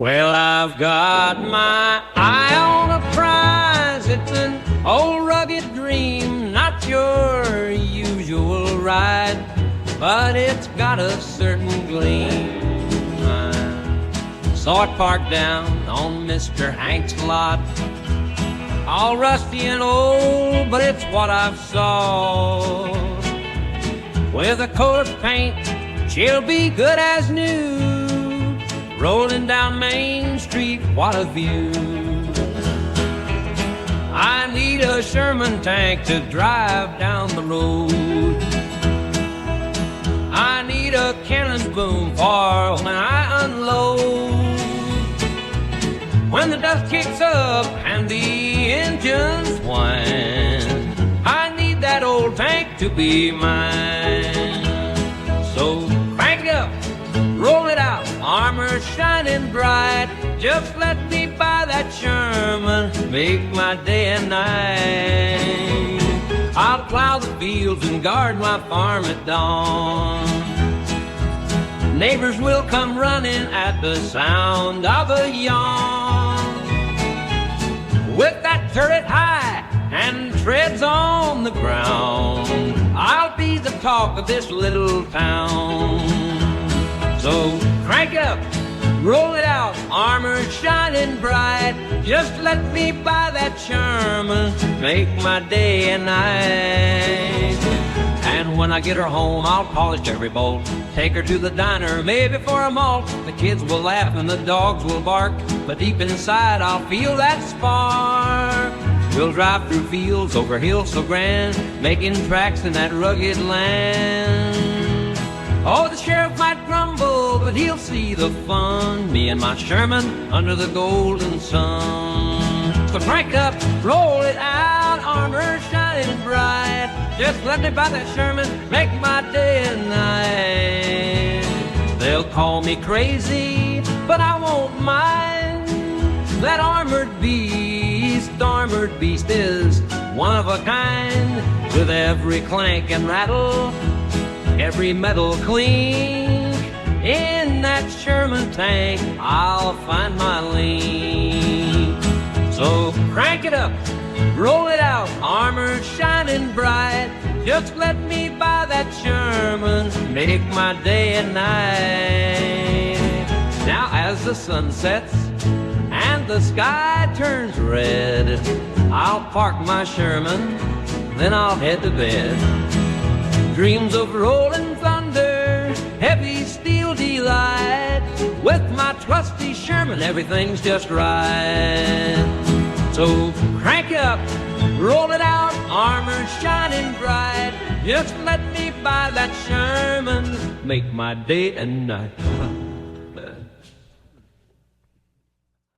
Well, I've got my eye on a prize. It's an old rugged dream, not your usual ride, but it's got a certain gleam. I saw it parked down on Mr. Hank's lot, all rusty and old, but it's what I've saw. With a coat of paint, she'll be good as new. Rolling down Main Street, what a view. I need a Sherman tank to drive down the road. I need a cannon boom for when I unload. When the dust kicks up and the engines whine, I need that old tank to be mine. So crank it up, roll it out, armor shining bright. Just let me buy that Sherman, make my day and night. I'll plow the fields and guard my farm at dawn. Neighbors will come running at the sound of a yawn. With that turret high and treads on the ground, I'll be the talk of this little town. So crank it up, roll it out, armor shining bright. Just let me buy that Sherman, make my day and night. And when I get her home, I'll polish every bolt, take her to the diner, maybe for a malt. The kids will laugh and the dogs will bark, but deep inside I'll feel that spark. We'll drive through fields, over hills so grand, making tracks in that rugged land. Oh, the sheriff might grumble, but he'll see the fun, me and my Sherman under the golden sun. So crank up, roll it out, armor shining bright. Just let me buy that Sherman, make my day and night. They'll call me crazy, but I won't mind. That armored beast is one of a kind. With every clank and rattle, every metal clink, in that Sherman tank I'll find my link. So crank it up, roll it out, armor shining bright. Just let me buy that Sherman, make my day and night. Now as the sun sets and the sky turns red, I'll park my Sherman, then I'll head to bed. Dreams of rolling thunder, heavy steel delight. With my trusty Sherman, everything's just right. So crank up, roll it out, armor shining bright. Just let me buy that Sherman, make my day and night.